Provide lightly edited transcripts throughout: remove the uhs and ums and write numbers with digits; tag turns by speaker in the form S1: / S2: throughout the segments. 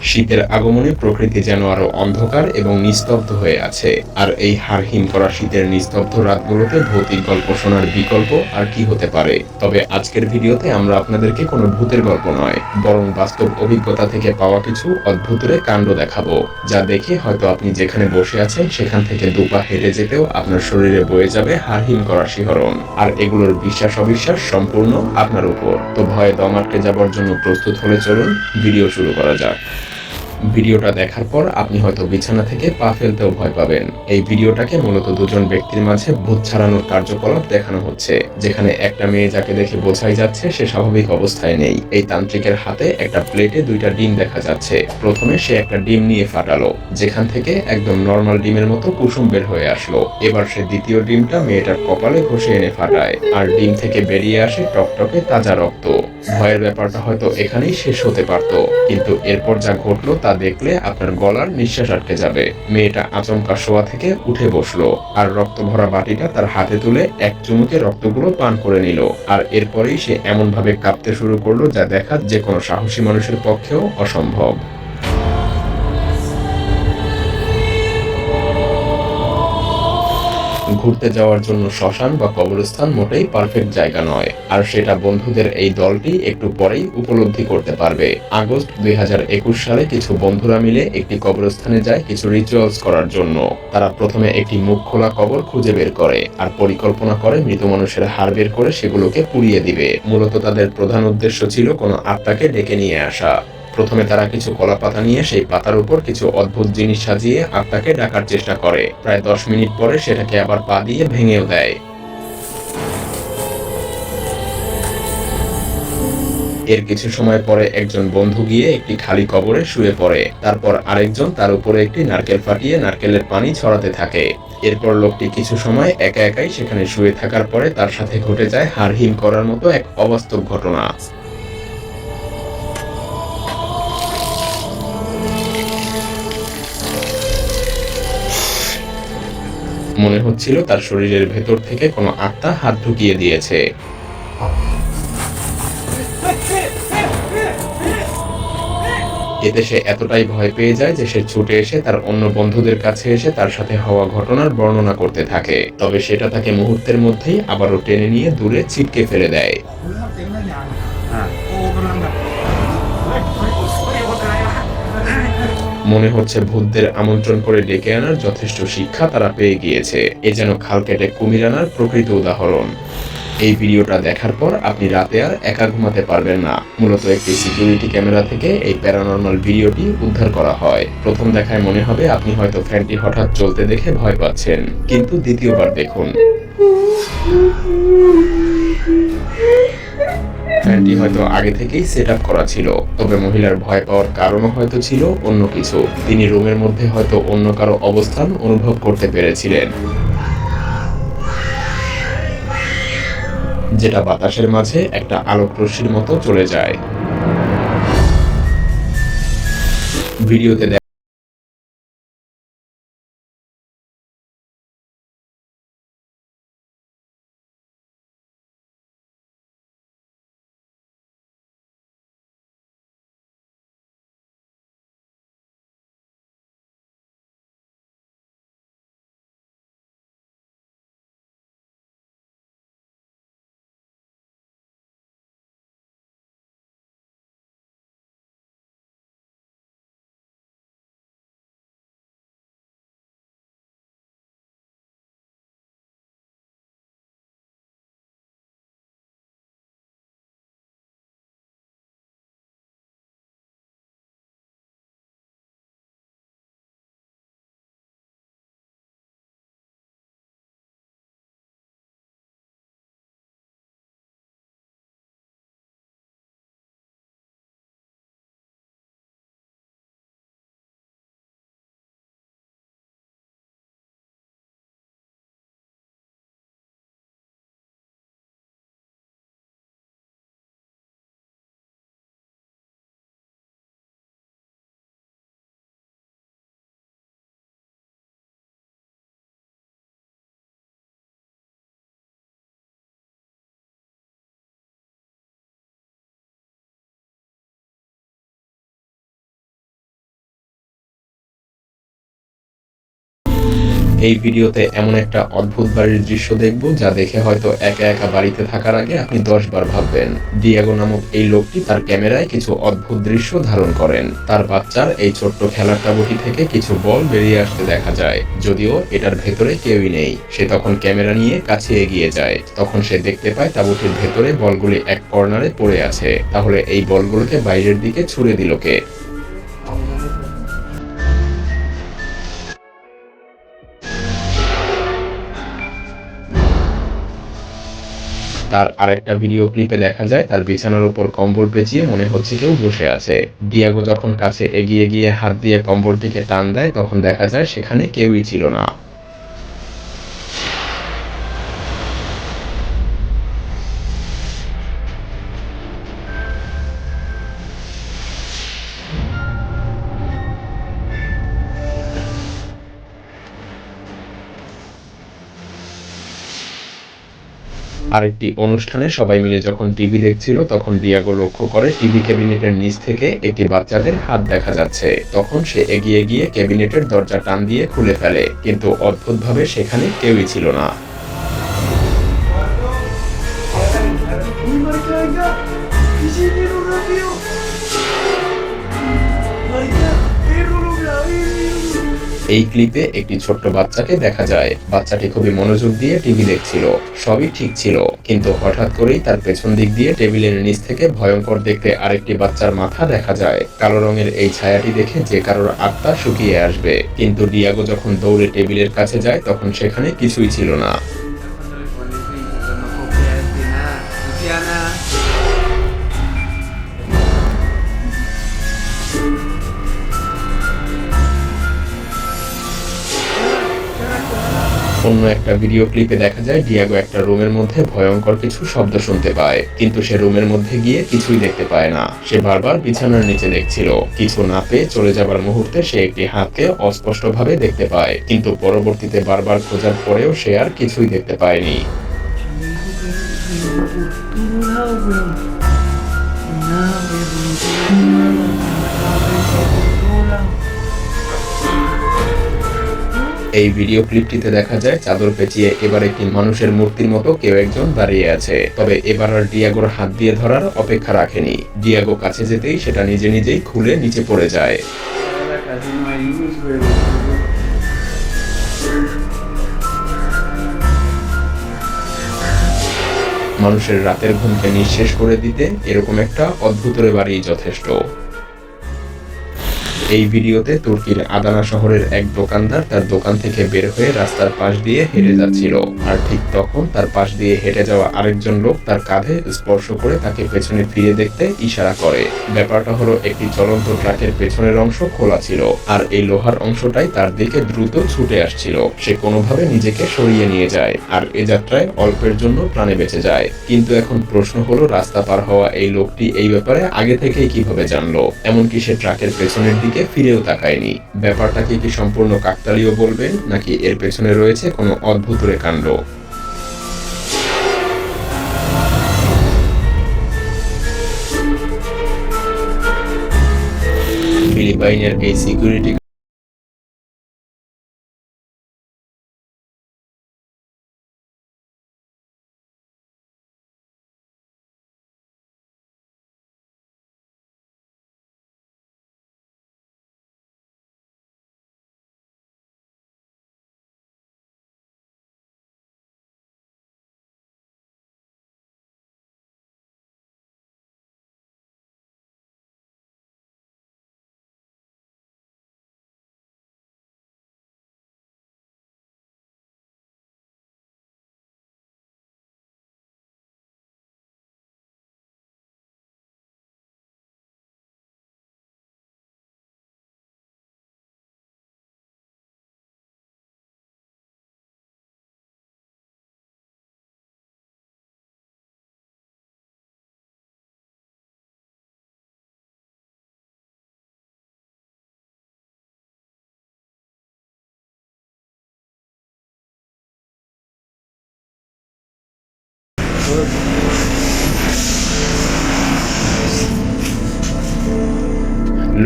S1: শীতের আগমনে প্রকৃতি যেন আরো অন্ধকার এবং নিস্তব্ধ হয়ে আছে। আর এই হাড় হিম করা শীতের নিস্তব্ধ রাতগুলোতে ভৌতিক গল্প শোনার বিকল্প আর কি হতে পারে। তবে আজকের ভিডিওতে আমরা আপনাদেরকে কোনো ভূতের গল্প নয়, বরং বাস্তব অভিজ্ঞতা থেকে পাওয়া কিছু অদ্ভুতের কাণ্ড দেখাবো, যা দেখে হয়তো আপনি যেখানে বসে আছেন সেখান থেকে দুপা হেঁটে যেতেও আপনার শরীরে বয়ে যাবে হাড় হিম করা শিহরণ। আর এগুলোর বিশ্বাস অবিশ্বাস সম্পূর্ণ আপনার উপর। তো ভয়ে দম আটকে যাবার জন্য প্রস্তুত হলে চলুন ভিডিও শুরু করা যাক। ভিডিওটা দেখার পর আপনি হয়তো বিছানা থেকে পা ফেলতেও ভয় পাবেন। এই ভিডিওটাকে মূলত দুজন ব্যক্তির মাঝে ভূত ছাড়ানোর কার্যকলাপ দেখানো হচ্ছে, যেখানে একটা মেয়ে যাকে দেখে বোঝাই যাচ্ছে সে স্বাভাবিক অবস্থায় নেই। এই তান্ত্রিকের হাতে একটা প্লেটে দুইটা ডিম দেখা যাচ্ছে। প্রথমে সে একটা ডিম নিয়ে ফাটালো, যেখান থেকে একদম নর্মাল ডিমের মতো কুসুম বের হয়ে আসলো। এবার সে দ্বিতীয় ডিমটা মেয়েটার কপালে ঘষে এনে ফাটায়, আর ডিম থেকে বেরিয়ে আসে টকটকে তাজা রক্ত। ভয়ের ব্যাপারটা হয়তো এখানেই শেষ হতে পারত, কিন্তু এরপর যা ঘটলো তা দেখলে আপনার গলার নিঃশ্বাস আটকে যাবে। মেয়েটা আচমকা শোয়া থেকে উঠে বসলো, আর রক্ত ভরা বাটিটা তার হাতে তুলে এক চুমুকে রক্তগুলো পান করে নিল। আর এরপরেই সে এমন ভাবে কাঁপতে শুরু করলো যা দেখা যে কোনো সাহসী মানুষের পক্ষেও অসম্ভব। ঘুরতে যাওয়ার জন্য শ্মশান বা কবরস্থান মোটেই পারফেক্ট জায়গা নয়, আর সেটা বন্ধুদের এই দলটি একটু পরেই উপলব্ধি করতে পারবে। আগস্ট 2021 সালে কিছু বন্ধুরা মিলে একটি কবরস্থানে যায় কিছু রিচুয়ালস করার জন্য। তারা প্রথমে একটি মুখ খোলা কবর খুঁজে বের করে আর পরিকল্পনা করে মৃত মানুষের হাড় বের করে সেগুলোকে পুড়িয়ে দিবে। মূলত তাদের প্রধান উদ্দেশ্য ছিল কোনো আত্মাকে ডেকে নিয়ে আসা। প্রথমে তারা কিছু কলাপাতা নিয়ে সেই পাতার উপর কিছু অদ্ভুত জিনিস সাজিয়ে আত্মাকে ডাকার চেষ্টা করে। প্রায় 10 মিনিট পরে সেটাকে আবার পা দিয়ে ভেঙেও দেয়। এর কিছু সময় পরে একজন বন্ধু গিয়ে একটি খালি কবরে শুয়ে পড়ে, তারপর আরেকজন তার উপরে একটি নারকেল ফাটিয়ে নারকেলের পানি ছড়াতে থাকে। এরপর লোকটি কিছু সময় একা একাই সেখানে শুয়ে থাকার পরে তার সাথে ঘটে যায় হাড় হিম করার মতো এক অবাস্তব ঘটনা। মনে হচ্ছিল তার শরীরের ভেতর থেকে কোনো আত্মা হাত ঢুকিয়ে দিয়েছে। এতে সে এতটাই ভয় পেয়ে যায় যে সে ছুটে এসে তার অন্য বন্ধুদের কাছে এসে তার সাথে হওয়া ঘটনার বর্ণনা করতে থাকে। তবে সেটা তাকে মুহূর্তের মধ্যেই আবারও টেনে নিয়ে দূরে ছিটকে ফেলে দেয়। মনে হচ্ছে ভূতদের আমন্ত্রণ করে ডেকে আনার যথেষ্ট শিক্ষা তারা পেয়ে গিয়েছে। এ যেন খাল কেটে কুমির আনার প্রকৃত উদাহরণ। এই ভিডিওটা দেখার পর আপনি রাতে আর একা ঘুমাতে পারবেন না। মূলত একটি সিকিউরিটি ক্যামেরা থেকে এই প্যারানরমাল ভিডিওটি উদ্ধার করা হয়। প্রথম দেখায় মনে হবে আপনি হয়তো ফ্যানটি হঠাৎ চলতে দেখে ভয় পাচ্ছেন, কিন্তু দ্বিতীয়বার দেখুন ফ্যানটি হয়তো আগে থেকেই সেট আপ করা ছিল। তবে মহিলার ভয় পাওয়ার কারণও হয়তো ছিল অন্য কিছু। তিনি রুমের মধ্যে হয়তো অন্য কারো অবস্থান অনুভব করতে পেরেছিলেন, যেটা বাতাসের মাঝে একটা আলোক রশ্মির মতো চলে যায়। ভিডিওতে এই ভিডিওতে এমন একটা অদ্ভুত বাড়ির দৃশ্য দেখব যা দেখে হয়তো একা একা বাড়িতে থাকার আগে আপনি 10 বার ভাববেন। ডিয়েগো নামক এই লোকটি তার ক্যামেরায় কিছু অদ্ভুত দৃশ্য ধারণ করেন। তার বাচ্চার এই ছোট্ট খেলার তাঁবুটি থেকে কিছু বল বেরিয়ে আসতে দেখা যায়, যদিও এটার ভেতরে কেউই নেই। সে তখন ক্যামেরা নিয়ে কাছে এগিয়ে যায়। তখন সে দেখতে পায় তাঁবুটির ভেতরে বলগুলি এক কর্নারে পড়ে আছে। তাহলে এই বলগুলোকে বাইরের দিকে ছুড়ে দিল কে? তার আরেকটা ভিডিও ক্লিপে দেখা যায় তার বিছানার উপর কম্বল পেঁচিয়ে মনে হচ্ছে কেউ বসে আছে। ডিয়েগো যখন কাছে এগিয়ে গিয়ে হাত দিয়ে কম্বলটিকে টান দেয় তখন দেখা যায় সেখানে কেউই ছিল না। আরেকটি অনুষ্ঠানে সবাই মিলে যখন টিভি দেখছিল তখন ডিয়েগো লক্ষ্য করে টিভি ক্যাবিনেটের নিচ থেকে একটি বাচ্চাদের হাত দেখা যাচ্ছে। তখন সে এগিয়ে গিয়ে ক্যাবিনেটের দরজা টান দিয়ে খুলে ফেলে, কিন্তু অদ্ভুতভাবে সেখানে কেউই ছিল না। এই ক্লিপে একটি ছোট্ট বাচ্চাকে দেখা যায়। বাচ্চাটি খুবই মনোযোগ দিয়ে টিভি দেখছিল। সবই ঠিক ছিল, কিন্তু হঠাৎ করেই তার পেছন দিক দিয়ে টেবিলের নিচ থেকে ভয়ঙ্কর দেখতে আরেকটি বাচ্চার মাথা দেখা যায়। কালো রঙের এই ছায়াটি দেখে যে কারোর আত্মা শুকিয়ে আসবে। কিন্তু ডিয়েগো যখন দৌড়ে টেবিলের কাছে যায় তখন সেখানে কিছুই ছিল না। অন্য একটা ভিডিও ক্লিপে দেখা যায় ডিয়েগো একটা রুমের মধ্যে ভয়ঙ্কর কিছু শব্দ শুনতে পায়, কিন্তু সে রুমের মধ্যে গিয়ে কিছুই দেখতে পায় না। সে বারবার বিছানার নিচে দেখছিল। কিছু না পেয়ে চলে যাবার মুহূর্তে সে একটি হাতকে অস্পষ্টভাবে দেখতে পায়, কিন্তু পরবর্তীতে বারবার খোঁজার পরেও সে আর কিছুই দেখতে পায়নি। এই ভিডিও ক্লিপটিতে দেখা যায় চাদর পেঁচিয়ে এবার একটি মানুষের মূর্তির মতো কেউ একজন দাঁড়িয়ে আছে। তবে এবার আর ডিয়েগোর হাত দিয়ে ধরার অপেক্ষা রাখেনি। ডিয়েগো কাছে যেতেই সেটা নিজে নিজেই খুলে নিচে পড়ে যায়। মানুষের রাতের ঘুমকে নিঃশেষ করে দিতে এরকম একটা অদ্ভুতের বাড়ি যথেষ্ট। এই ভিডিওতে তুর্কির আদানা শহরের এক দোকানদার তার দোকান থেকে বের হয়ে রাস্তার পাশ দিয়ে হেঁটে যাচ্ছিল, আর ঠিক তখন তার পাশ দিয়ে হেঁটে যাওয়া আরেকজন লোক তার কাঁধে স্পর্শ করে তাকে পেছনে ফিরে দেখতে ইশারা করে। ব্যাপারটা হলো একটি চলন্ত ট্রাকের পেছনের অংশ খোলা ছিল, আর এই লোহার অংশটাই তার দিকে দ্রুত ছুটে আসছিল। সে কোনোভাবে নিজেকে সরিয়ে নিয়ে যায়, আর এ যাত্রায় অল্পের জন্য প্রাণে বেঁচে যায়। কিন্তু এখন প্রশ্ন হলো, রাস্তা পার হওয়া এই লোকটি এই ব্যাপারে আগে থেকেই কিভাবে জানলো? এমনকি সে ট্রাকের পেছনের দিকে ফিরেও তাকায়নি। ব্যাপারটাকে কি সম্পূর্ণ কাকতালীয় বলবেন, নাকি এর পেছনে রয়েছে কোনো অদ্ভুত কাণ্ড? ফিলিপাইনের এই সিকিউরিটি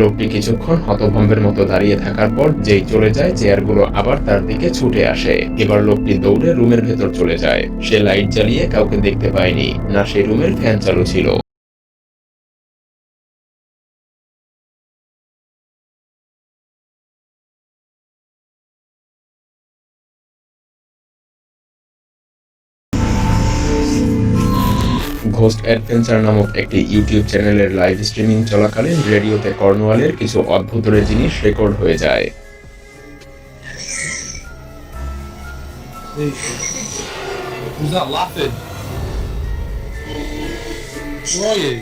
S1: লোকটি কিছুক্ষণ হতভম্বের মতো দাঁড়িয়ে থাকার পর যেই চলে যায়, চেয়ারগুলো আবার তার দিকে ছুটে আসে। এবার লোকটি দৌড়ে রুমের ভেতর চলে যায়। সে লাইট জ্বালিয়ে কাউকে দেখতে পায়নি, না সেই রুমের ফ্যান চালু ছিল। ঘোস্ট অ্যাডভেঞ্চার নামক একটি ইউটিউব চ্যানেলের লাইভ স্ট্রিমিং চলাকালীন রেডিওতে কর্নওয়ালের কিছু অদ্ভুত জিনিস রেকর্ড হয়ে যায়।
S2: Who's that laughing? Who are you?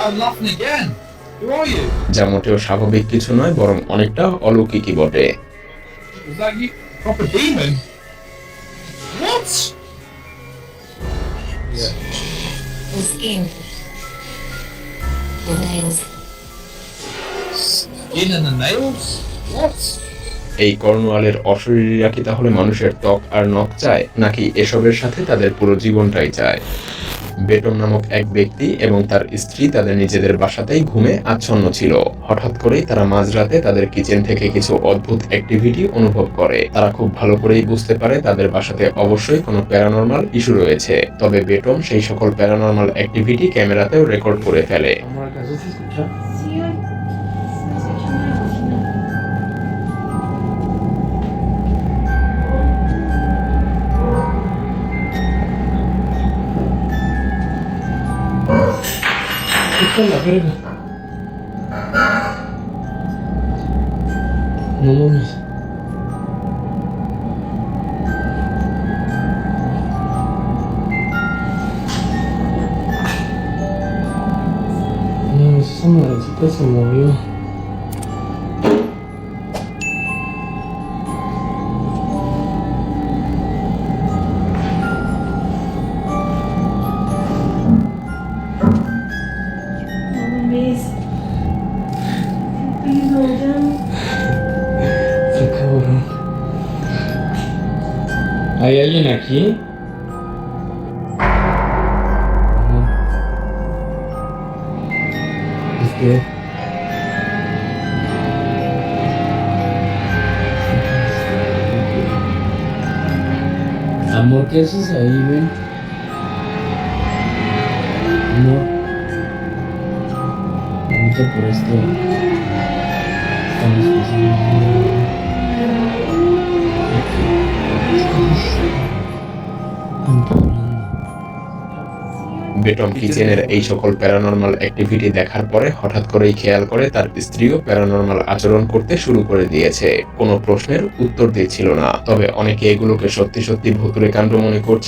S2: I'm laughing again. Who are you?
S1: যা মোটেও স্বাভাবিক কিছু নয়, বরং অনেকটা অলৌকিকই বটে।
S2: Is that you? Proper demon? What? Yeah.
S3: The skin. The nails.
S2: Skin and the nails? What?
S1: এই কর্নওয়ালের অশরীরীরা কি তাহলে মানুষের ত্বক আর নখ চায়, নাকি এসবের সাথে তাদের পুরো জীবনটাই চায়? বেটম নামক এক ব্যক্তি এবং তার স্ত্রী তাদের নিজেদের বাসাতেই ঘুমে আচ্ছন্ন ছিল। হঠাৎ করেই তারা মাঝরাতে তাদের কিচেন থেকে কিছু অদ্ভুত অ্যাক্টিভিটি অনুভব করে। তারা খুব ভালো করেই বুঝতে পারে তাদের বাসাতে অবশ্যই কোনো প্যারানরমাল ইস্যু রয়েছে। তবে বেটম সেই সকল প্যারানরমাল অ্যাক্টিভিটি ক্যামেরাতেও রেকর্ড করে ফেলে।
S3: Sí, hoy. No sé qué me imagino.
S4: Está en la verga. No mames. No, esa madrecita se movió.
S3: No mames. ¿Qué pido ya?
S4: Está cabrón. ¿Hay alguien aquí? No. Es que... Amor, ¿qué haces ahí, ven? Amor. Ahorita por esto estamos pasando.
S1: বেটম কিচেনের এই সকল paranormal activity দেখার পরে হঠাৎ করেই খেয়াল করে তার স্ত্রীও প্যারানরমাল আচরণ করতে শুরু করে দিয়েছে। কোনো প্রশ্নের উত্তর দিচ্ছিল না। তবে অনেকে এগুলোকে সত্যি সত্যি ভুতুড়ে কাণ্ড মনে করছে,